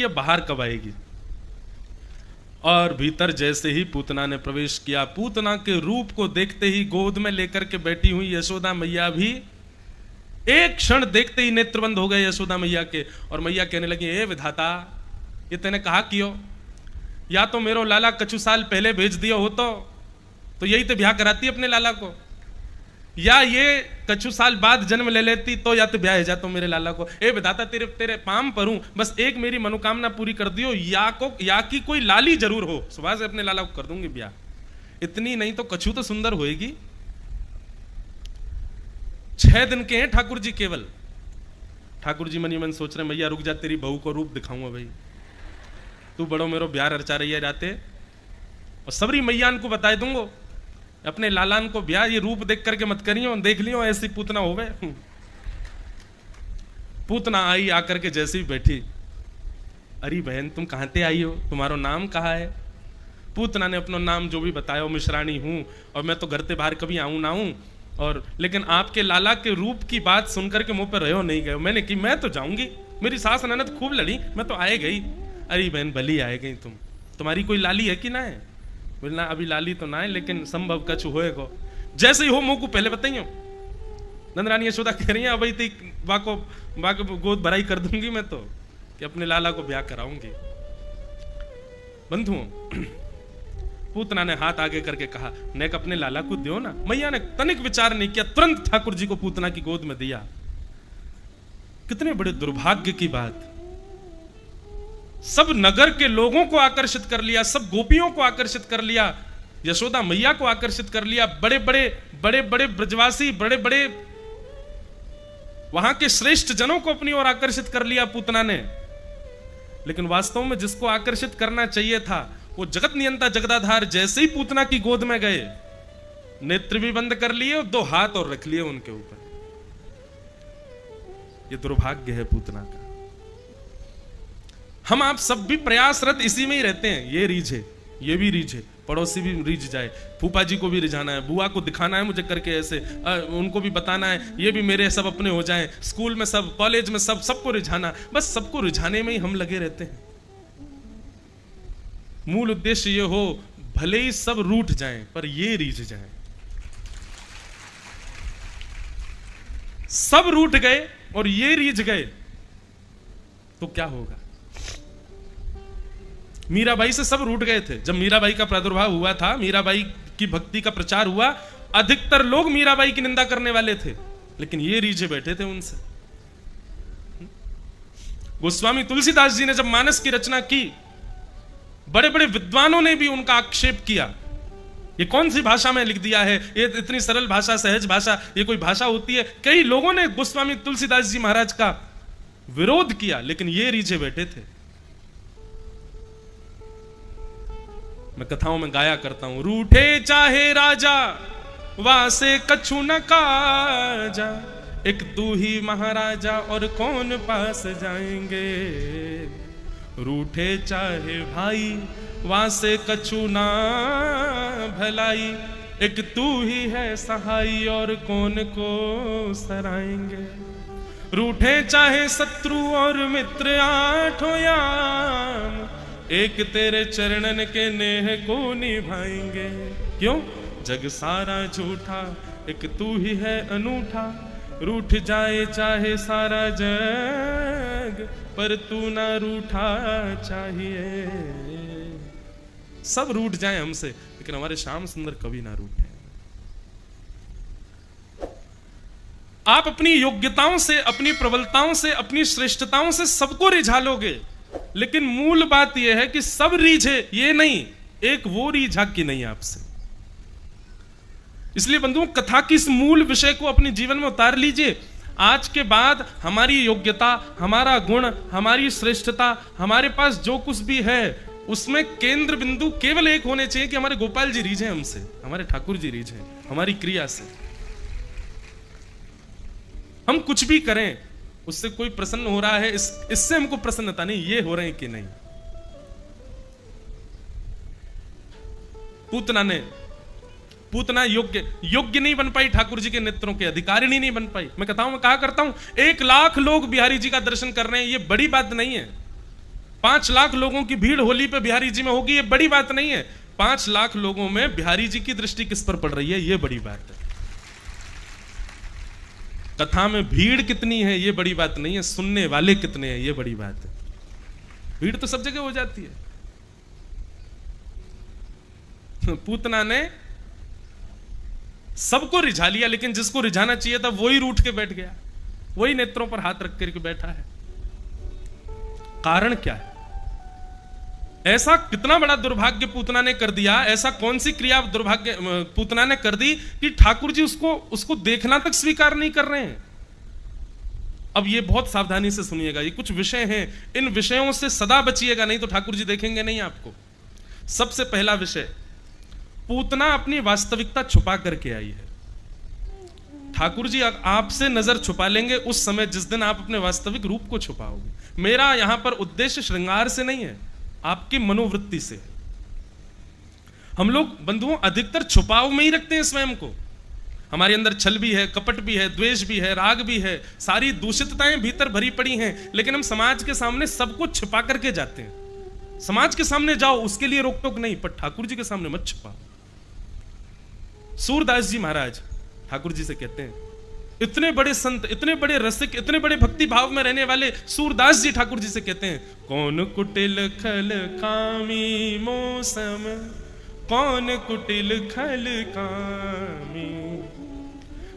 कि अब बाहर कब आएगी। और भीतर जैसे ही पूतना ने प्रवेश किया, पूतना के रूप को देखते ही गोद में लेकर के बैठी हुई यशोदा मैया भी एक क्षण देखते ही नेत्र बंद हो गए यशोदा मैया के। और मैया कहने लगी, ए विधाता, ये तेने कहा कियो, या तो मेरो लाला कछु साल पहले भेज दिया हो तो यही तो ब्याह कराती अपने लाला को, या ये कछु साल बाद जन्म ले लेती तो या तो ब्याह है जातो मेरे लाला को। ए विधाता, तेरे पाम पर हूं, बस एक मेरी मनोकामना पूरी कर दियो, या की कोई लाली जरूर हो, सुबह से अपने लाला को कर दूंगी ब्याह, इतनी नहीं तो कछु तो सुंदर होएगी। 6 दिन के हैं ठाकुर जी केवल। ठाकुर जी मनी मन सोच रहे, मैया रुक जा, तेरी बहू को रूप दिखाऊंगा भाई, तू बड़ो मेरो ब्याह रचा रही है जाते, और सबरी मैयान को बताए दूंगो अपने लालान को ब्याह, ये रूप देख करके मत करियो, देख लियो ऐसी पूतना होवे। पूतना आई, आकर के जैसे ही बैठी, अरे बहन तुम कहां ते आई हो, तुम्हारा नाम कहा है। पूतना ने अपना नाम जो भी बताया, मिश्राणी हूं, और मैं तो घर से बाहर कभी आऊं ना हूं, और लेकिन आपके लाला के रूप की बात सुनकर के मुंह पर रहो नहीं गए। मैंने कि मैं तो जाऊंगी, मेरी सास ननद खूब लड़ी, मैं तो आए गई। अरे बहन भली आए गई, तुम्हारी कोई लाली है कि ना है। बोलना अभी लाली तो ना है, लेकिन संभव कछु होएगो, जैसे ही हो मुंह को पहले बताइयो। नंदरानी यशोदा कह रही है, अब बाको गोद भराई कर दूंगी मैं तो, कि अपने लाला को ब्याह कराऊंगी। बंधुओं, पूतना ने हाथ आगे करके कहा, नेक अपने लाला को दियो ना। मैया ने तनिक विचार नहीं किया, तुरंत ठाकुर जी को पूतना की गोद में दिया। कितने बड़े दुर्भाग्य की बात, सब नगर के लोगों को आकर्षित कर लिया, सब गोपियों को आकर्षित कर लिया, यशोदा मैया को आकर्षित कर लिया, बड़े बड़े ब्रजवासी, बड़े बड़े वहां के श्रेष्ठ जनों को अपनी ओर आकर्षित कर लिया पूतना ने। लेकिन वास्तव में जिसको आकर्षित करना चाहिए था, वो जगत नियंता जगदाधार जैसे ही पूतना की गोद में गए, नेत्र भी बंद कर लिए और 2 हाथ और रख लिए उनके ऊपर। ये दुर्भाग्य है पूतना का। हम आप सब भी प्रयासरत इसी में ही रहते हैं, ये रीझ है, ये भी रीझ है, पड़ोसी भी रीझ जाए, फूफा जी को भी रिझाना है, बुआ को दिखाना है मुझे करके ऐसे, उनको भी बताना है, ये भी मेरे सब अपने हो जाएं, स्कूल में सब, कॉलेज में सब, सबको रिझाना, बस सबको रिझाने में ही हम लगे रहते हैं। मूल उद्देश्य ये हो, भले ही सब रूठ जाएं पर ये रीझ जाएं। सब रूठ गए और ये रीझ गए तो क्या होगा। मीराबाई से सब रूठ गए थे। जब मीराबाई का प्रादुर्भाव हुआ था, मीराबाई की भक्ति का प्रचार हुआ, अधिकतर लोग मीराबाई की निंदा करने वाले थे, लेकिन ये रीझे बैठे थे उनसे। गोस्वामी तुलसीदास जी ने जब मानस की रचना की, बड़े बड़े विद्वानों ने भी उनका आक्षेप किया, ये कौन सी भाषा में लिख दिया है, ये इतनी सरल भाषा, सहज भाषा, ये कोई भाषा होती है। कई लोगों ने गोस्वामी तुलसीदास जी महाराज का विरोध किया, लेकिन ये रीझे बैठे थे। मैं कथाओं में गाया करता हूं, रूठे चाहे राजा वासे कछु न काजा, एक तू ही महाराजा और कौन पास जाएंगे। रूठे चाहे भाई वासे कछु ना भलाई, एक तू ही है सहाई और कौन को सराएंगे। रूठे चाहे शत्रु और मित्र आठों याम, एक तेरे चरणन के नेह को निभाएंगे। क्यों? जग सारा झूठा, एक तू ही है अनूठा, रूठ जाए चाहे सारा जग, पर तू ना रूठा चाहिए। सब रूठ जाए हमसे, लेकिन हमारे श्याम सुंदर कभी ना रूठे। आप अपनी योग्यताओं से, अपनी प्रबलताओं से, अपनी श्रेष्ठताओं से सबको रिझा लोगे, लेकिन मूल बात यह है कि सब रीझे ये नहीं, एक वो रीझा की नहीं आपसे। इसलिए बंधुओं, कथा की इस मूल विषय को अपने जीवन में उतार लीजिए। आज के बाद हमारी योग्यता, हमारा गुण, हमारी श्रेष्ठता, हमारे पास जो कुछ भी है, उसमें केंद्र बिंदु केवल एक होने चाहिए कि हमारे गोपाल जी रीझे हमसे, हमारे ठाकुर जी रीझे हमारी क्रिया से। हम कुछ भी करें, उससे कोई प्रसन्न हो रहा है, इससे हमको प्रसन्नता नहीं, ये हो रहे हैं कि नहीं। पूतना योग्य नहीं बन पाई, ठाकुर जी के नेत्रों के अधिकारिणी नहीं बन पाई। मैं कथाओं में कहा करता हूं, 1 लाख लोग बिहारी जी का दर्शन कर रहे हैं, ये बड़ी बात नहीं है। 5 लाख लोगों की भीड़ होली पे बिहारी जी में होगी, ये बड़ी बात नहीं है। 5 लाख लोगों में बिहारी जी की दृष्टि किस पर पड़ रही है, ये बड़ी बात है। कथा में भीड़ कितनी है ये बड़ी बात नहीं है, सुनने वाले कितने हैं ये बड़ी बात है। भीड़ तो सब जगह हो जाती है। पूतना ने सबको रिझा लिया, लेकिन जिसको रिझाना चाहिए था वही रूठ के बैठ गया, वही नेत्रों पर हाथ रख करके बैठा है। कारण क्या है? ऐसा कितना बड़ा दुर्भाग्य पूतना ने कर दिया, ऐसा कौन सी क्रिया दुर्भाग्य पूतना ने कर दी कि ठाकुर जी उसको देखना तक स्वीकार नहीं कर रहे हैं। अब ये बहुत सावधानी से सुनिएगा, ये कुछ विषय हैं, इन विषयों से सदा बचिएगा, नहीं तो ठाकुर जी देखेंगे नहीं आपको। सबसे पहला विषय, पूतना अपनी वास्तविकता छुपा करके आई है। ठाकुर जी आपसे नजर छुपा लेंगे उस समय जिस दिन आप अपने वास्तविक रूप को छुपाओगे। मेरा यहां पर उद्देश्य श्रृंगार से नहीं है, आपकी मनोवृत्ति से। हम लोग बंधुओं अधिकतर छुपाव में ही रखते हैं स्वयं को। हमारे अंदर छल भी है, कपट भी है, द्वेष भी है, राग भी है, सारी दूषितताएं भीतर भरी पड़ी हैं, लेकिन हम समाज के सामने सब कुछ छिपा करके जाते हैं। समाज के सामने जाओ उसके लिए रोक टोक नहीं, पर ठाकुर जी के सामने मत छिपाओ। सूरदास जी महाराज ठाकुर जी से कहते हैं, इतने बड़े संत, इतने बड़े रसिक, इतने बड़े भक्ति भाव में रहने वाले सूरदास जी ठाकुर जी से कहते हैं, कौन कुटिल खल कामी मौसम, कौन कुटिल खल कामी,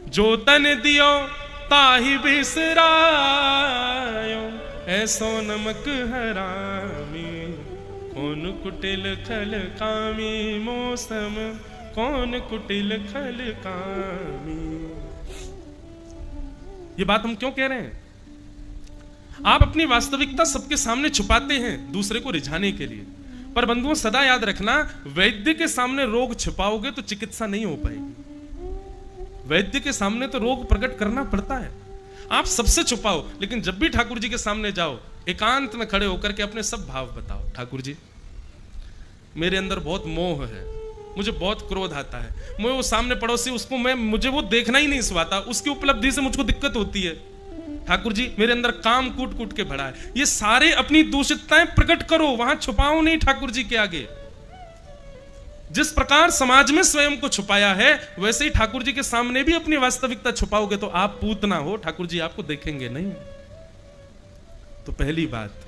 जो तन दियो ताहि बिसरायो, ऐसो नमक हरामी। कौन कुटिल खल कामी मौसम, कौन कुटिल खल कामी। ये बात हम क्यों कह रहे हैं? आप अपनी वास्तविकता सबके सामने छुपाते हैं दूसरे को रिझाने के लिए, पर बंधुओं सदा याद रखना, वैद्य के सामने रोग छिपाओगे तो चिकित्सा नहीं हो पाएगी। वैद्य के सामने तो रोग प्रकट करना पड़ता है। आप सबसे छुपाओ, लेकिन जब भी ठाकुर जी के सामने जाओ, एकांत में खड़े होकर के अपने सब भाव बताओ। ठाकुर जी, मेरे अंदर बहुत मोह है, मुझे बहुत क्रोध आता है, मुझे वो सामने पड़ोसी उसको मुझे वो देखना ही नहीं सुहाता, उसकी उपलब्धि से मुझको दिक्कत होती है। ठाकुर जी, मेरे अंदर काम कूट कूट के भरा है। ये सारे अपनी दूषितताएं प्रकट करो, वहां छुपाओ नहीं ठाकुर जी के आगे। जिस प्रकार समाज में स्वयं को छुपाया है, वैसे ही ठाकुर जी के सामने भी अपनी वास्तविकता छुपाओगे तो आप पूतना हो, ठाकुर जी आपको देखेंगे नहीं। तो पहली बात,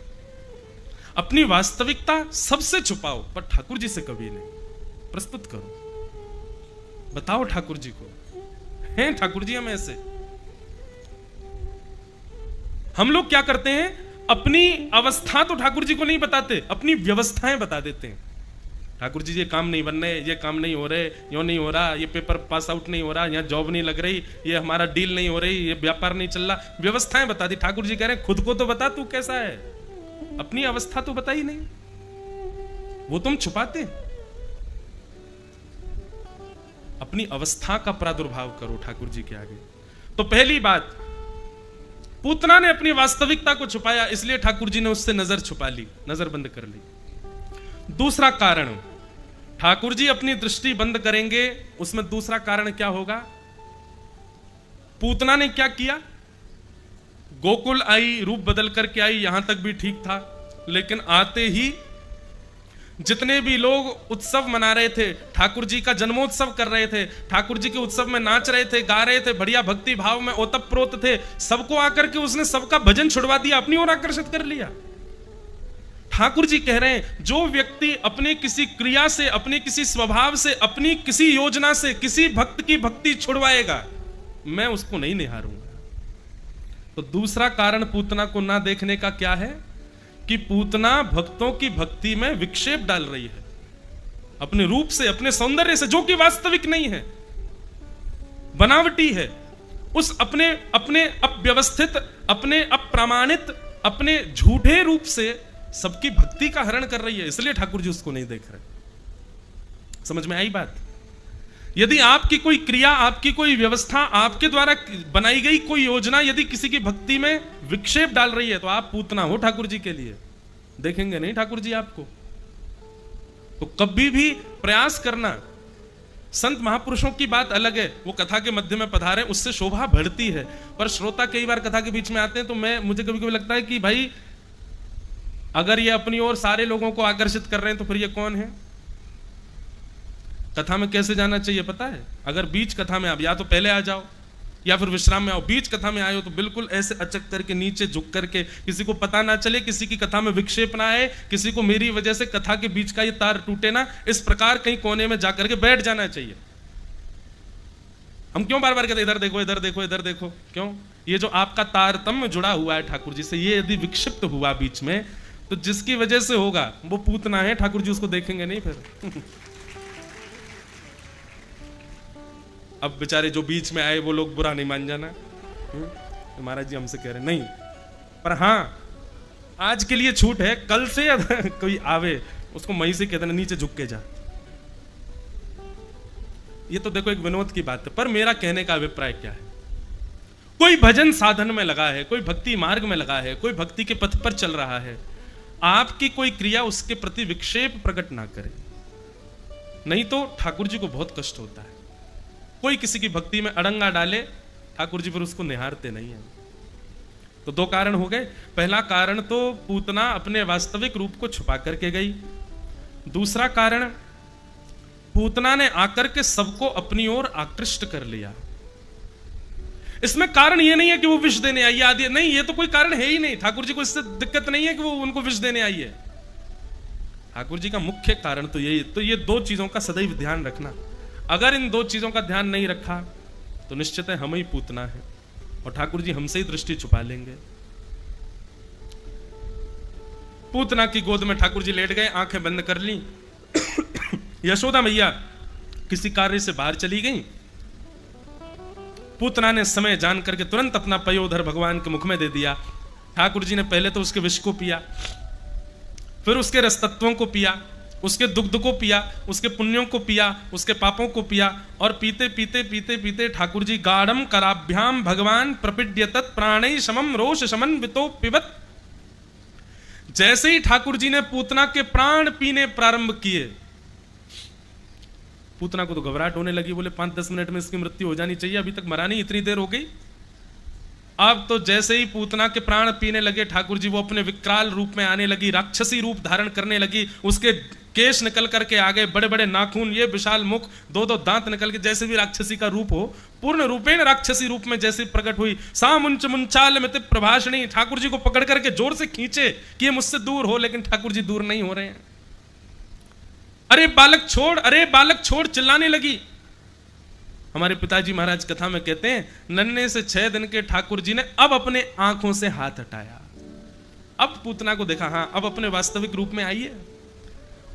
अपनी वास्तविकता सबसे छुपाओ, पर ठाकुर जी से कभी नहीं। प्रस्तुत करो, बताओ ठाकुर जी को, हैं ठाकुर जी हम ऐसे। हम लोग क्या करते हैं, अपनी अवस्था तो ठाकुर जी को नहीं बताते, अपनी व्यवस्थाएं बता देते हैं। ठाकुर जी ये काम नहीं बन रहे, ये काम नहीं हो रहे, यो नहीं हो रहा, ये पेपर पास आउट नहीं हो रहा, यहाँ जॉब नहीं लग रही, ये हमारा डील नहीं हो रही, ये व्यापार नहीं चल रहा। व्यवस्थाएं बता दी। ठाकुर जी कह रहे हैं खुद को तो बता, तू कैसा है, अपनी अवस्था तो बता ही नहीं, वो तुम छुपाते हैं। अपनी अवस्था का प्रादुर्भाव करो ठाकुर जी के आगे। तो पहली बात, पूतना ने अपनी वास्तविकता को छुपाया, इसलिए ठाकुर जी ने उससे नजर छुपा ली, नजर बंद कर ली। दूसरा कारण, ठाकुर जी अपनी दृष्टि बंद करेंगे, उसमें दूसरा कारण क्या होगा? पूतना ने क्या किया? गोकुल आई, रूप बदल करके आई, यहां तक भी ठीक था, लेकिन आते ही जितने भी लोग उत्सव मना रहे थे, ठाकुर जी का जन्मोत्सव कर रहे थे, ठाकुर जी के उत्सव में नाच रहे थे, गा रहे थे, बढ़िया भक्ति भाव में ओतप्रोत थे, सबको आकर के उसने सबका भजन छुड़वा दिया, अपनी ओर आकर्षित कर लिया। ठाकुर जी कह रहे हैं, जो व्यक्ति अपने किसी क्रिया से, अपने किसी स्वभाव से, अपनी किसी योजना से किसी भक्त की भक्ति छुड़वाएगा, मैं उसको नहीं निहारूंगा। तो दूसरा कारण पूतना को ना देखने का क्या है कि पूतना भक्तों की भक्ति में विक्षेप डाल रही है, अपने रूप से, अपने सौंदर्य से, जो कि वास्तविक नहीं है, बनावटी है। उस अपने अव्यवस्थित, अपने अप्रमाणित, अपने झूठे रूप से सबकी भक्ति का हरण कर रही है, इसलिए ठाकुर जी उसको नहीं देख रहे। समझ में आई बात? यदि आपकी कोई क्रिया, आपकी कोई व्यवस्था, आपके द्वारा बनाई गई कोई योजना यदि किसी की भक्ति में विक्षेप डाल रही है, तो आप पूतना हो ठाकुर जी के लिए, देखेंगे नहीं ठाकुर जी आपको। तो कभी भी प्रयास करना। संत महापुरुषों की बात अलग है, वो कथा के मध्य में पधारे, उससे शोभा बढ़ती है, पर श्रोता कई बार कथा के बीच में आते हैं, तो मुझे कभी कभी लगता है कि भाई अगर ये अपनी ओर सारे लोगों को आकर्षित कर रहे हैं तो फिर ये कौन है? कथा में कैसे जाना चाहिए पता है? अगर बीच कथा में आप या तो पहले आ जाओ या फिर विश्राम में आओ। बीच कथा में आए हो तो बिल्कुल ऐसे अचक करके नीचे झुक करके, किसी को पता ना चले, किसी की कथा में विक्षेप ना आए, किसी को मेरी वजह से कथा के बीच का ये तार टूटे ना, इस प्रकार कहीं कोने में जाकर के बैठ जाना चाहिए। हम क्यों बार बार कहते इधर देखो इधर देखो इधर देखो? क्यों? ये जो आपका तारतम्य जुड़ा हुआ है ठाकुर जी से, ये यदि विक्षिप्त हुआ बीच में तो जिसकी वजह से होगा वो पूतना है, ठाकुर जी उसको देखेंगे नहीं फिर। अब बेचारे जो बीच में आए वो लोग बुरा नहीं मान जाना, महाराज जी हमसे कह रहे नहीं, पर हाँ आज के लिए छूट है, कल से कोई आवे उसको मई से कहते नीचे झुक के जा। ये तो देखो एक विनोद की बात है, पर मेरा कहने का अभिप्राय क्या है? कोई भजन साधन में लगा है, कोई भक्ति मार्ग में लगा है, कोई भक्ति के पथ पर चल रहा है, आपकी कोई क्रिया उसके प्रति विक्षेप प्रकट ना करे, नहीं तो ठाकुर जी को बहुत कष्ट होता है। कोई किसी की भक्ति में अड़ंगा डाले, ठाकुर जी फिर उसको निहारते नहीं है। तो दो कारण हो गए। पहला कारण तो पूतना अपने वास्तविक रूप को छुपा करके गई। दूसरा कारण, पूतना ने आकर के सबको अपनी ओर आकृष्ट कर लिया। इसमें कारण ये नहीं है कि वो विष देने आई है आदि, नहीं, ये तो कोई कारण है ही नहीं। ठाकुर जी को इससे दिक्कत नहीं है कि वो उनको विष देने आई है। ठाकुर जी का मुख्य कारण तो यही, तो ये दो चीजों का सदैव ध्यान रखना। अगर इन दो चीजों का ध्यान नहीं रखा तो निश्चित है हम ही पूतना है और ठाकुर जी हमसे ही दृष्टि छुपा लेंगे। पूतना की गोद में ठाकुर जी लेट गए, आंखें बंद कर ली। यशोदा मैया किसी कार्य से बाहर चली गई। पूतना ने समय जान करके तुरंत अपना पयोधर भगवान के मुख में दे दिया। ठाकुर जी ने पहले तो उसके विष को पिया, फिर उसके रसतत्वों को पिया, उसके दुग्ध को पिया, उसके पुण्यों को पिया, उसके पापों को पिया, और पीते पीते पीते पीते ठाकुर जी गाढ़म कराभ्याम भगवान प्रपिड्यतत् प्राणै समम रोष समन वितो पिबत। जैसे ही ठाकुर जी ने पूतना के प्राण पीने प्रारंभ किए, पूतना को तो घबराहट होने लगी, बोले 5-10 मिनट में इसकी मृत्यु हो जानी चाहिए, अभी तक मरा नहीं, इतनी देर हो गई। अब तो जैसे ही पूतना के प्राण पीने लगे, ठाकुर जी वो अपने विकराल रूप में आने लगी, राक्षसी रूप धारण करने लगी। उसके केश निकल करके आ गए, बड़े बड़े नाखून, ये विशाल मुख, 2-2 दांत निकल के, जैसे भी राक्षसी का रूप हो, पूर्ण रूपेण राक्षसी रूप में जैसे प्रकट हुई। सामुंच मुंचाल मित प्रभाषणी, ठाकुर जी को पकड़ करके जोर से खींचे कि ये मुझसे दूर हो, लेकिन ठाकुर जी दूर नहीं हो रहे हैं। अरे बालक छोड़, अरे बालक छोड़, चिल्लाने लगी। हमारे पिताजी महाराज कथा में कहते हैं, नन्हे से 6 दिन के ठाकुर जी ने अब अपने आंखों से हाथ हटाया, अब पूतना को देखा, हाँ अब अपने वास्तविक रूप में आई है।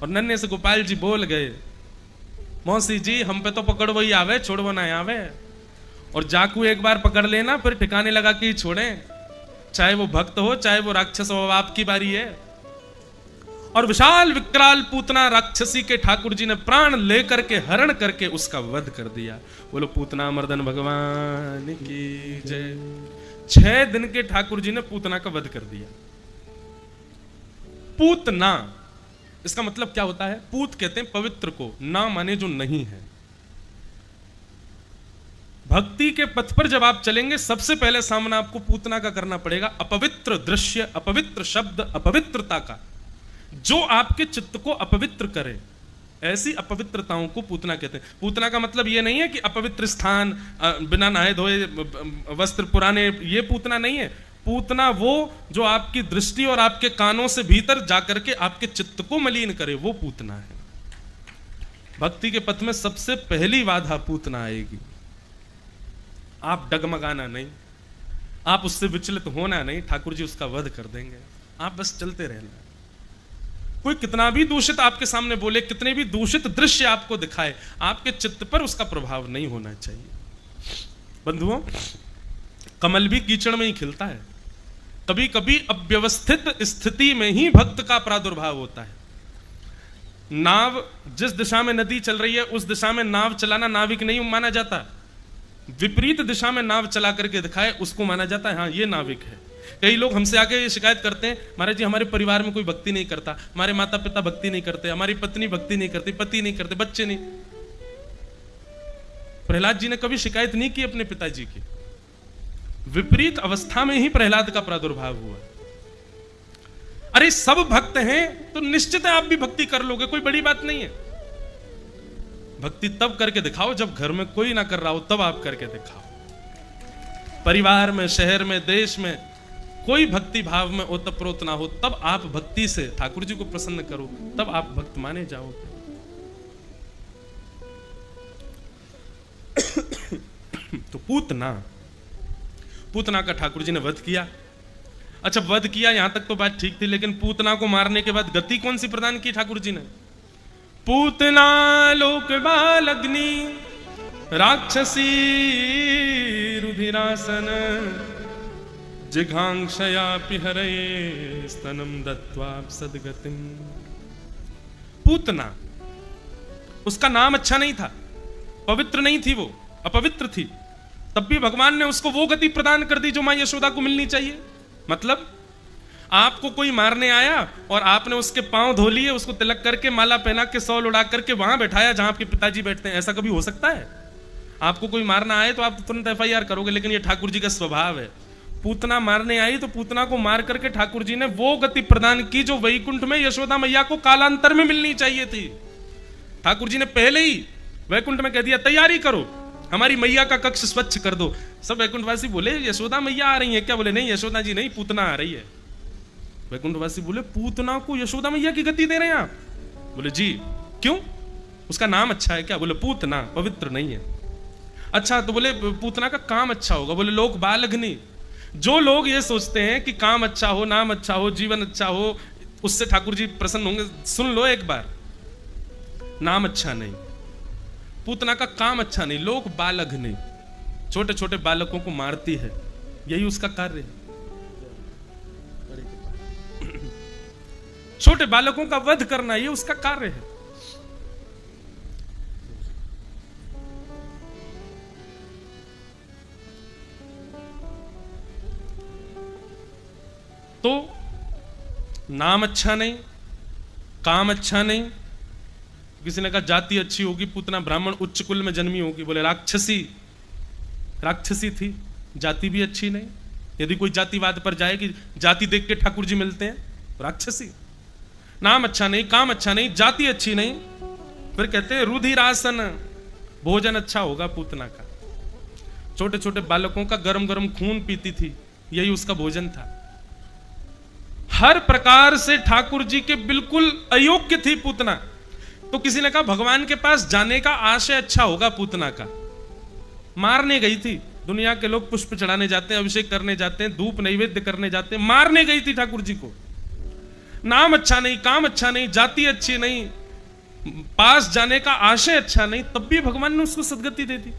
और नन्हे से गोपाल जी बोल गए, मौसी जी हम पे तो पकड़ वही आवे, छोड़ो ना आवे, और जाकू एक बार पकड़ लेना फिर ठिकाने लगा के ही छोड़ें, चाहे वो भक्त हो चाहे वो राक्षस हो, आपकी बारी है। और विशाल विकराल पूतना राक्षसी के ठाकुर जी ने प्राण लेकर के हरण करके उसका वध कर दिया। बोलो पूतना मर्दन भगवान की जय। 6 दिन के ठाकुर जी ने पूतना का वध कर दिया। पूतना इसका मतलब क्या होता है? पूत कहते हैं पवित्र को, ना माने जो नहीं है। भक्ति के पथ पर जब आप चलेंगे, सबसे पहले सामना आपको पूतना का करना पड़ेगा, अपवित्र दृश्य, अपवित्र शब्द, अपवित्रता का, जो आपके चित्त को अपवित्र करे, ऐसी अपवित्रताओं को पूतना कहते हैं। पूतना का मतलब यह नहीं है कि अपवित्र स्थान, बिना नहाए धोए वस्त्र पुराने, ये पूतना नहीं है। पूतना वो जो आपकी दृष्टि और आपके कानों से भीतर जाकर के आपके चित्त को मलिन करे, वो पूतना है। भक्ति के पथ में सबसे पहली बाधा पूतना आएगी। आप डगमगाना नहीं, आप उससे विचलित होना नहीं, ठाकुर जी उसका वध कर देंगे, आप बस चलते रहना। कोई कितना भी दूषित आपके सामने बोले, कितने भी दूषित दृश्य आपको दिखाए, आपके चित्त पर उसका प्रभाव नहीं होना चाहिए। बंधुओं, कमल भी कीचड़ में ही खिलता है। कभी कभी अव्यवस्थित स्थिति में ही भक्त का प्रादुर्भाव होता है। नाव, जिस दिशा में नदी चल रही है उस दिशा में नाव चलाना नाविक नहीं माना जाता। विपरीत दिशा में नाव चला करके दिखाए उसको माना जाता है, हाँ ये नाविक है। कई लोग हमसे आके शिकायत करते हैं, महाराज जी हमारे परिवार में कोई भक्ति नहीं करता, हमारे माता पिता भक्ति नहीं करते, हमारी पत्नी भक्ति नहीं करती, पति नहीं करते, बच्चे नहीं। प्रहलाद जी ने कभी शिकायत नहीं की अपने पिताजी की। विपरीत अवस्था में ही प्रहलाद का प्रादुर्भाव हुआ। अरे सब भक्त हैं तो निश्चित है आप भी भक्ति कर लोगे, कोई बड़ी बात नहीं है। भक्ति तब करके दिखाओ जब घर में कोई ना कर रहा हो, तब आप करके दिखाओ। परिवार में, शहर में, देश में कोई भक्ति भाव में ओतप्रोत ना हो, तब आप भक्ति से ठाकुर जी को प्रसन्न करो, तब आप भक्त माने जाओगे। तो पूतना का ठाकुर जी ने वध किया। अच्छा, वध किया यहां तक तो बात ठीक थी, लेकिन पूतना को मारने के बाद गति कौन सी प्रदान की ठाकुर जी ने? पूतना लोक बालग्नि राक्षसी रुधिरासन जिघांक्षया पिहरे स्तनम दत्वा सदगतिम। पूतना, उसका नाम अच्छा नहीं था, पवित्र नहीं थी, वो अपवित्र थी, तब भी भगवान ने उसको वो गति प्रदान कर दी जो मां यशोदा को मिलनी चाहिए। मतलब आपको कोई मारने आया और आपने उसके पांव धो लिए, उसको तिलक करके, माला पहना के, सौल उड़ा करके वहां बैठाया जहां आपके पिताजी बैठते हैं। ऐसा कभी हो सकता है? आपको कोई मारना आए तो आप तुरंत FIR करोगे, लेकिन ये ठाकुर जी का स्वभाव है। पूतना मारने आई तो पूतना को मार करके ठाकुर जी ने वो गति प्रदान की जो वैकुंठ में यशोदा मैया को कालांतर में मिलनी चाहिए थी। ठाकुर जी ने पहले ही वैकुंठ में कह दिया, तैयारी करो, हमारी मैया का कक्ष स्वच्छ कर दो। सब वैकुंठवासी बोले, यशोदा मैया आ रही है क्या? बोले नहीं, यशोदा जी नहीं, पूतना आ रही है। वैकुंठवासी बोले, पूतना को यशोदा मैया की गति दे रहे हैं आप? बोले जी। क्यों? उसका नाम अच्छा है क्या? बोले पूतना पवित्र नहीं है। अच्छा, तो बोले पूतना का काम अच्छा होगा? बोले लोक बालग्नि। जो लोग ये सोचते हैं कि काम अच्छा हो, नाम अच्छा हो, जीवन अच्छा हो, उससे ठाकुर जी प्रसन्न होंगे, सुन लो एक बार, नाम अच्छा नहीं, पूतना का काम अच्छा नहीं, लोक बालग्नि, छोटे छोटे बालकों को मारती है, यही उसका कार्य है। छोटे बालकों का वध करना, ये उसका कार्य है। तो नाम अच्छा नहीं, काम अच्छा नहीं। किसी ने कहा जाति अच्छी होगी, पूतना ब्राह्मण उच्च कुल में जन्मी होगी। बोले राक्षसी थी, जाति भी अच्छी नहीं। यदि कोई जातिवाद पर जाए कि जाति देख के ठाकुर जी मिलते हैं, राक्षसी। नाम अच्छा नहीं, काम अच्छा नहीं, जाति अच्छी नहीं, फिर कहते हैं रुधिरासन, भोजन अच्छा होगा पूतना का। छोटे छोटे बालकों का गरम गरम खून पीती थी, यही उसका भोजन था। हर प्रकार से ठाकुर जी के बिल्कुल अयोग्य थी पूतना। तो किसी ने कहा भगवान के पास जाने का आशय अच्छा होगा पूतना का। मारने गई थी, दुनिया के लोग पुष्प चढ़ाने जाते हैं, अभिषेक करने जाते हैं, धूप नैवेद्य करने जाते हैं, मारने गई थी ठाकुर जी को। नाम अच्छा नहीं, काम अच्छा नहीं, जाति अच्छी नहीं, पास जाने का आशय अच्छा नहीं, तब भी भगवान ने उसको सदगति दे दी।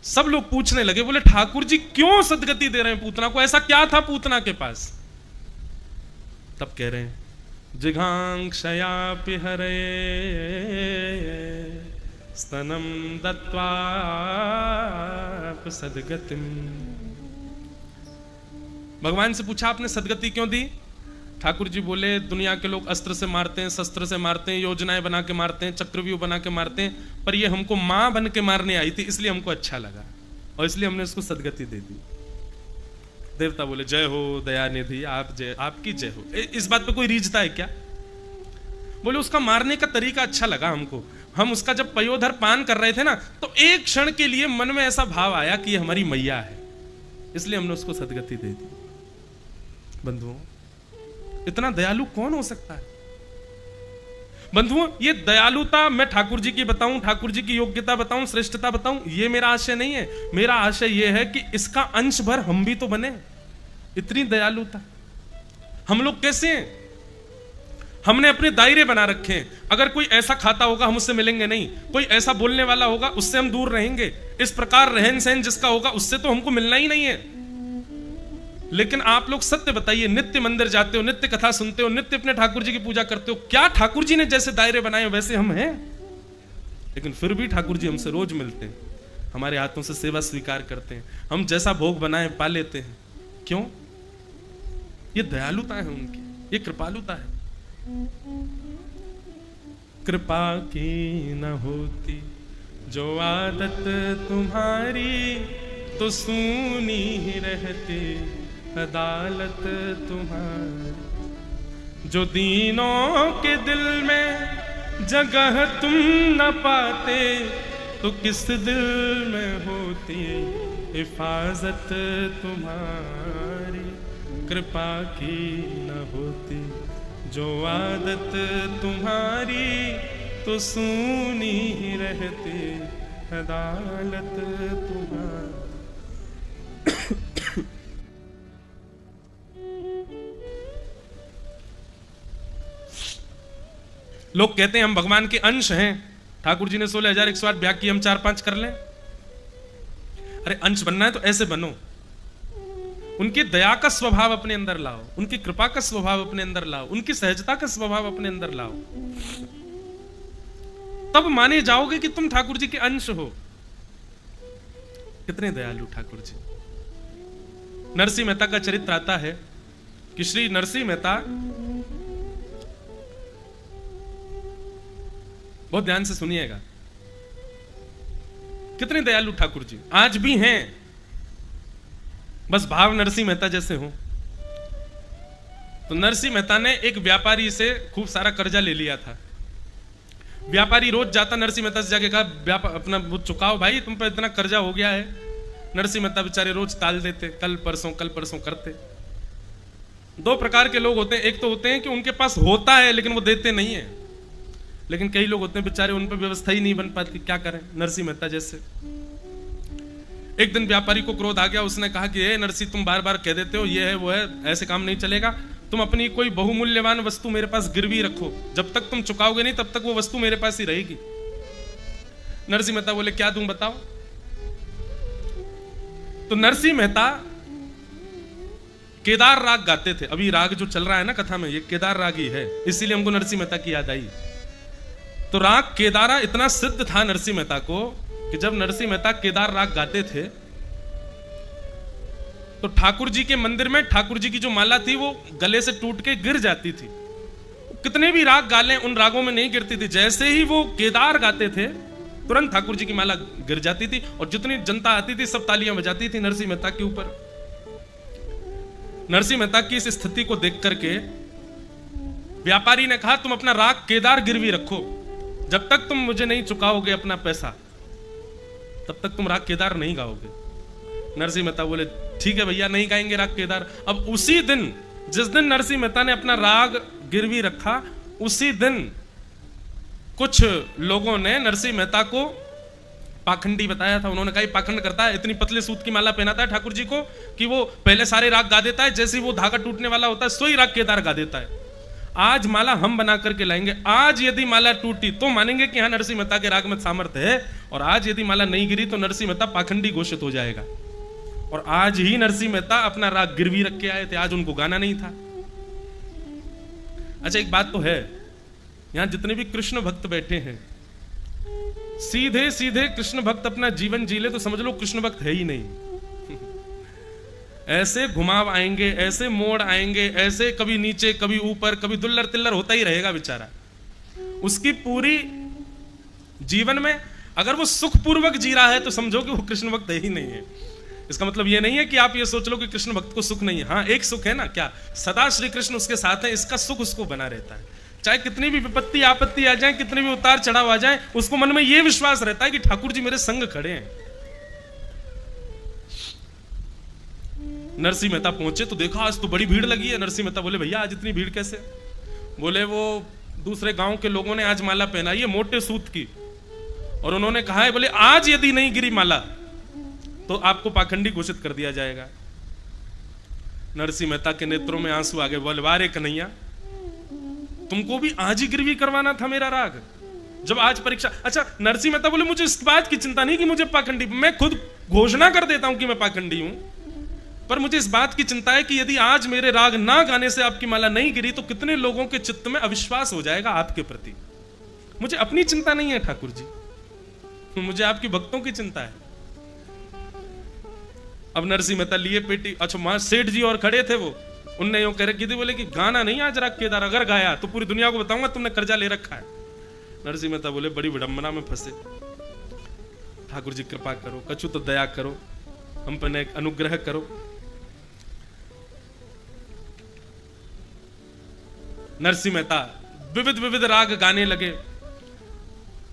सब लोग पूछने लगे, बोले ठाकुर जी क्यों सदगति दे रहे हैं पूतना को? ऐसा क्या था पूतना के पास? तब कह रहे हैं जिघांक्षया पिहरे स्तनम दत्वा सदगतिम। भगवान से पूछा आपने सदगति क्यों दी? ठाकुर जी बोले दुनिया के लोग अस्त्र से मारते हैं, शस्त्र से मारते हैं, योजनाएं बना के मारते हैं, चक्रव्यूह बना के मारते हैं, पर ये हमको मां बन के मारने आई थी, इसलिए हमको अच्छा लगा और इसलिए हमने उसको सदगति दे दी। देवता बोले जय हो दयानिधि, आप जय, आपकी जय हो। इस बात पे कोई रीझता है क्या? बोले उसका मारने का तरीका अच्छा लगा हमको। हम उसका जब पयोधर पान कर रहे थे ना, तो एक क्षण के लिए मन में ऐसा भाव आया कि ये हमारी मैया है, इसलिए हमने उसको सदगति दे दी। बंधुओं, इतना दयालु कौन हो सकता है? बंधुओं, ये दयालुता मैं ठाकुर जी की बताऊं, ठाकुर जी की योग्यता बताऊं, श्रेष्ठता बताऊं, ये मेरा आशय नहीं है। मेरा आशय ये है कि इसका अंश भर हम भी तो बने। इतनी दयालुता हम लोग कैसे हैं? हमने अपने दायरे बना रखे हैं। अगर कोई ऐसा खाता होगा हम उससे मिलेंगे नहीं, कोई ऐसा बोलने वाला होगा उससे हम दूर रहेंगे, इस प्रकार रहन सहन जिसका होगा उससे तो हमको मिलना ही नहीं है। लेकिन आप लोग सत्य बताइए, नित्य मंदिर जाते हो, नित्य कथा सुनते हो, नित्य अपने ठाकुर जी की पूजा करते हो, क्या ठाकुर जी ने जैसे दायरे बनाए वैसे हम हैं? लेकिन फिर भी ठाकुर जी हमसे रोज मिलते हैं, हमारे हाथों से सेवा स्वीकार करते हैं, हम जैसा भोग बनाए पा लेते हैं। क्यों? ये दयालुता है उनकी, ये कृपालुता है। कृपा की न होती जो आदत तुम्हारी, तो सूनी ही रहती अदालत तुम्हारी। जो दीनों के दिल में जगह तुम न पाते, तो किस दिल में होती हिफाजत तुम्हारी, कृपा की न होती जो आदत तुम्हारी, तो सूनी ही रहती अदालत तुम्हारी। लोग कहते हैं हम भगवान के अंश हैं। ठाकुर जी ने 16,108 व्याख्या, हम 4-5 कर लें। अरे अंश बनना है तो ऐसे बनो, उनकी दया का स्वभाव अपने अंदर लाओ, उनकी कृपा का स्वभाव अपने अंदर लाओ, उनकी सहजता का स्वभाव अपने अंदर लाओ, तब माने जाओगे कि तुम ठाकुर जी के अंश हो। कितने दयालु ठाकुर जी। नरसिंह मेहता का चरित्र आता है कि श्री नरसिंह मेहता, बहुत ध्यान से सुनिएगा, कितने दयालु ठाकुर जी आज भी हैं, बस भाव नरसिंह मेहता जैसे हो। तो नरसिंह मेहता ने एक व्यापारी से खूब सारा कर्जा ले लिया था। व्यापारी रोज जाता नरसिंह मेहता से जाके कहा अपना वो चुकाओ भाई, तुम पर इतना कर्जा हो गया है। नरसिंह मेहता बेचारे रोज टाल देते, कल परसों करते। दो प्रकार के लोग होते हैं, एक तो होते हैं कि उनके पास होता है लेकिन वो देते नहीं है, लेकिन कई लोग होते हैं बेचारे उन पर व्यवस्था ही नहीं बन पाती, क्या करें। नरसिंह मेहता जैसे। एक दिन व्यापारी को क्रोध आ गया, उसने कहा कि ए नरसिंह, तुम बार बार कह देते हो ये है वो है, ऐसे काम नहीं चलेगा, तुम अपनी कोई बहुमूल्यवान वस्तु मेरे पास गिरवी रखो, जब तक तुम चुकाओगे नहीं तब तक वो वस्तु मेरे पास ही रहेगी। नरसिंह मेहता बोले क्या दूं बताओ। तो नरसिंह मेहता केदार राग गाते थे। अभी राग जो चल रहा है ना कथा में, ये केदार राग ही है, इसीलिए हमको नरसिंह मेहता की याद आई। तो राग केदारा इतना सिद्ध था नरसिंह मेहता को कि जब नरसिंह मेहता केदार राग गाते थे तो ठाकुर जी के मंदिर में ठाकुर जी की जो माला थी वो गले से टूट के गिर जाती थी। कितने भी राग गा लें उन रागों में नहीं गिरती थी। जैसे ही वो केदार गाते थे तुरंत ठाकुर जी की माला गिर जाती थी, और जितनी जनता आती थी सब तालियां बजाती थी नरसिंह मेहता के ऊपर। नरसिंह मेहता की इस स्थिति को देख करके व्यापारी ने कहा तुम अपना राग केदार गिरवी रखो, जब तक तुम मुझे नहीं चुकाओगे अपना पैसा तब तक तुम राग केदार नहीं गाओगे। नरसिंह मेहता बोले ठीक है भैया, नहीं गाएंगे राग केदार। अब उसी दिन, जिस दिन नरसिंह मेहता ने अपना राग गिरवी रखा, उसी दिन कुछ लोगों ने नरसिंह मेहता को पाखंडी बताया था। उन्होंने कहा पाखंड करता है, इतनी पतले सूत की माला पहनाता है ठाकुर जी को कि वो पहले सारे राग गा देता है, जैसे ही वो धागा टूटने वाला होता है सोई राग केदार गा देता है। आज माला हम बना करके लाएंगे, आज यदि माला टूटी तो मानेंगे कि हाँ नरसिंह मेहता के राग में सामर्थ्य है, और आज यदि माला नहीं गिरी तो नरसिंह मेहता पाखंडी घोषित हो जाएगा। और आज ही नरसिंह मेहता अपना राग गिरवी रख के आए थे, आज उनको गाना नहीं था। अच्छा एक बात तो है, यहां जितने भी कृष्ण भक्त बैठे हैं, सीधे सीधे कृष्ण भक्त अपना जीवन जी ले तो समझ लो कृष्ण भक्त है ही नहीं। ऐसे घुमाव आएंगे, ऐसे मोड़ आएंगे, ऐसे कभी नीचे कभी ऊपर, कभी दुल्लर तिल्लर होता ही रहेगा बेचारा। उसकी पूरी जीवन में अगर वो सुखपूर्वक जी रहा है तो समझो कि वो कृष्ण भक्त है ही नहीं है। इसका मतलब ये नहीं है कि आप ये सोच लो कि कृष्ण भक्त को सुख नहीं है। हाँ एक सुख है ना, क्या सदा श्री कृष्ण उसके साथ है, इसका सुख उसको बना रहता है। चाहे कितनी भी विपत्ति आपत्ति आ जाए, कितने भी उतार चढ़ाव आ जाए, उसको मन में ये विश्वास रहता है कि ठाकुर जी मेरे संग खड़े हैं। नरसिंह मेहता पहुंचे तो देखा आज तो बड़ी भीड़ लगी है। नरसिंह मेहता बोले भैया आज इतनी भीड़ कैसे? बोले वो दूसरे गांव के लोगों ने आज माला पहनाई है मोटे सूत की, और उन्होंने कहा है बोले आज यदि नहीं गिरी माला तो आपको पाखंडी घोषित कर दिया जाएगा। नरसिंह मेहता के नेत्रों में आंसू आ गए। बोले वारे कन्हैया, तुमको भी आज ही गिरवी करवाना था मेरा राग, जब आज परीक्षा। अच्छा नरसिंह मेहता बोले मुझे इस बात की चिंता नहीं कि मुझे पाखंडी, मैं खुद घोषणा कर देता हूं कि मैं पाखंडी हूं, पर मुझे इस बात की चिंता है कि यदि आज मेरे राग ना गाने से आपकी माला नहीं गिरी तो कितने लोगों के चित्त में अविश्वास हो जाएगा आपके प्रति। मुझे अपनी चिंता नहीं है ठाकुर जी, मुझे आपकी भक्तों की चिंता है। अब नरसिंह मेहता लिए पेटी। अच्छा वहां सेठ जी और खड़े थे, वो उनने यूं कह रखी थी, बोले कि गाना नहीं आज राग केदार, अगर गाया तो पूरी दुनिया को बताऊंगा तुमने कर्जा ले रखा है। नरसिंह मेहता बोले बड़ी विडंबना में फंसे, ठाकुर जी कृपा करो, कछु तो दया करो, हम पर एक अनुग्रह करो। नरसिंह मेहता विविध विविध राग गाने लगे।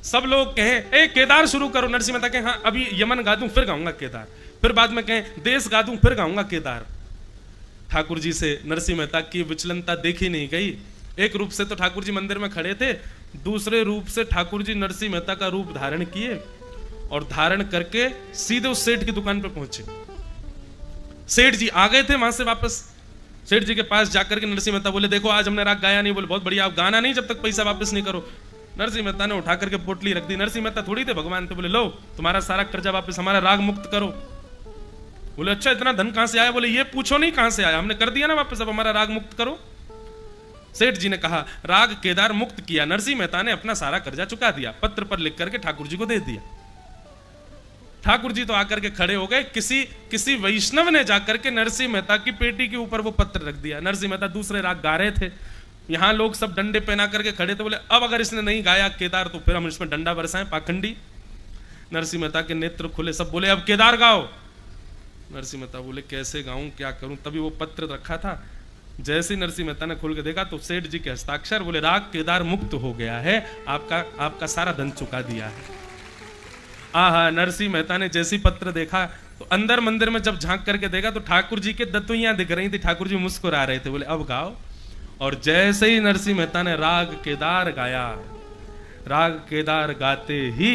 सब लोग कहें ए केदार शुरू करो, नरसिंह मेहता कहें हाँ अभी यमन गा दूं फिर गाऊंगा केदार, फिर बाद में कहें देश गा दूं फिर गाऊंगा केदार। ठाकुर जी से नरसिंह मेहता की विचलनता देखी नहीं गई। एक रूप से तो ठाकुर जी मंदिर में खड़े थे, दूसरे रूप से ठाकुर जी नरसिंह मेहता का रूप धारण किए और धारण करके सीधे उस सेठ की दुकान पर पहुंचे। सेठ जी आ गए थे वहां से वापस। सेठ जी के पास जाकर के नरसिंह मेहता बोले देखो आज हमने राग गाया नहीं। बोले बहुत बढ़िया, आप गाना नहीं जब तक पैसा वापस नहीं करो। नरसिंह मेहता ने उठा करके पोटली रख दी। नरसिंह मेहता थोड़ी थे भगवान थे, बोले लो तुम्हारा सारा कर्जा वापस, हमारा राग मुक्त करो। बोले अच्छा इतना धन कहां से आया? बोले ये पूछो नहीं कहां से आया, हमने कर दिया ना वापस, अब हमारा राग मुक्त करो। सेठ जी ने कहा राग केदार मुक्त किया। नरसिंह मेहता ने अपना सारा कर्जा चुका दिया, पत्र पर लिख करके ठाकुर जी को दे दिया। ठाकुर जी तो आकर के खड़े हो गए। किसी वैष्णव ने जाकर के नरसिंह मेहता की पेटी के ऊपर वो पत्र रख दिया। नरसिंह मेहता दूसरे राग गा रहे थे, यहां लोग सब डंडे पहना करके खड़े थे। बोले अब अगर इसने नहीं गाया केदार तो फिर हम इसमें डंडा बरसाएं, पाखंडी। नरसिंह मेहता के नेत्र खुले, सब बोले अब केदार गाओ। नरसिंह मेहता बोले कैसे गाऊं, क्या करूं? तभी वो पत्र रखा था, जैसे ही नरसिंह मेहता ने खोल के देखा तो सेठ जी के हस्ताक्षर। बोले राग केदार मुक्त हो गया है, आपका सारा धन चुका दिया है। आहा, नरसिंह मेहता ने जैसी पत्र देखा तो अंदर मंदिर में जब झांक करके देखा तो ठाकुर जी के दतुइयां दिख रही थी। ठाकुर जी मुस्कुरा रहे थे, बोले अब गाओ। और जैसे ही नरसिंह मेहता ने राग केदार गाया, राग केदार गाते ही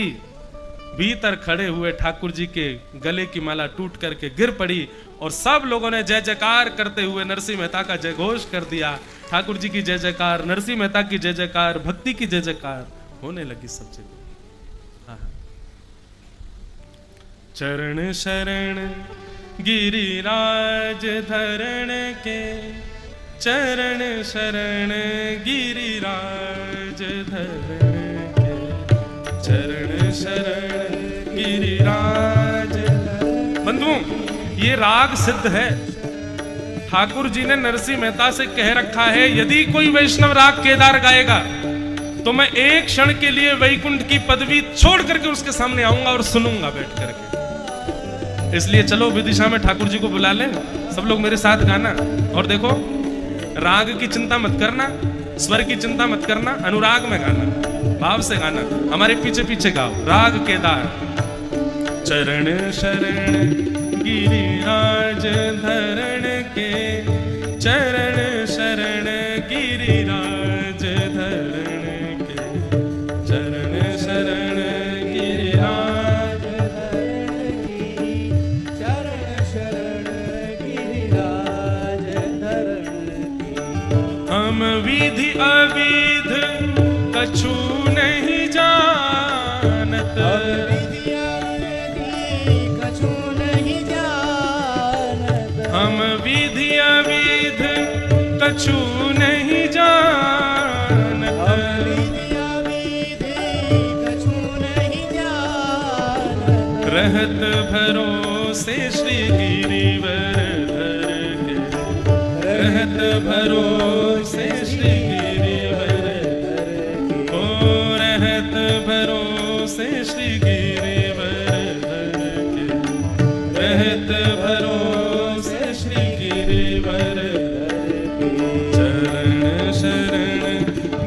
भीतर खड़े हुए ठाकुर जी के गले की माला टूट करके गिर पड़ी और सब लोगों ने जय जयकार करते हुए नरसिंह मेहता का जय घोष कर दिया। ठाकुर जी की जय जयकार, नरसिंह मेहता की जय जयकार, भक्ति की जय जयकार होने लगी सब जगह। चरण शरण गिरिराज धरण के, चरण शरण गिरिराज धरण के, चरण शरण गिरिराज। बंधुओं ये राग सिद्ध है। ठाकुर जी ने नरसिंह मेहता से कह रखा है यदि कोई वैष्णव राग केदार गाएगा तो मैं एक क्षण के लिए वैकुंठ की पदवी छोड़ करके उसके सामने आऊंगा और सुनूंगा बैठ करके। इसलिए चलो विदिशा में ठाकुर जी को बुला लें, सब लोग मेरे साथ गाना। और देखो राग की चिंता मत करना, स्वर की चिंता मत करना, अनुराग में गाना, भाव से गाना। हमारे पीछे पीछे गाओ राग केदार। चरण शरण गिरिराज धरण के, चरण शरण गिरिराज धरण के, चरण शरण गिरिराज धरण की, चरण शरण गिरिराज धरण की। हम विधि अविध कछु नहीं जानत, हम विधि अविध कछु नहीं जानत, रहत भरोसे श्री गिरिवर धर के, रहत भरोसे श्री गिरिवर धर के, ओ रहत भरोसे श्री गिरिवर धर के, रहत भरोसे श्री गिरिवर धर के, चरण शरण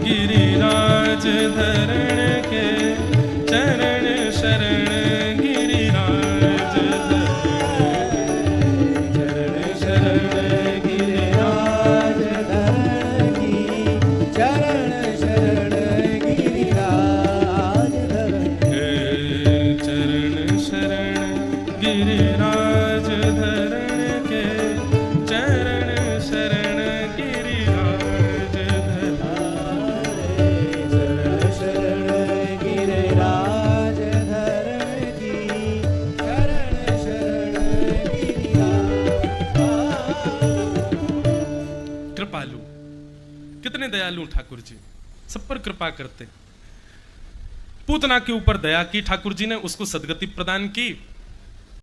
गिरिराज धरण के, चरण शरण गिरिराज धरण, चरण शरण गिरिराज धरण की, चरण शरण गिरिराज धरण, चरण शरण गिरिराज धरण के, चरण शरण गिरिराज धरण, चरण शरण गिरिराज धरण की, चरण शरण गिरिराज। कृपालु, कितने दयालु ठाकुर जी, सब पर कृपा करते। पूतना के ऊपर दया की ठाकुर जी ने, उसको सदगति प्रदान की।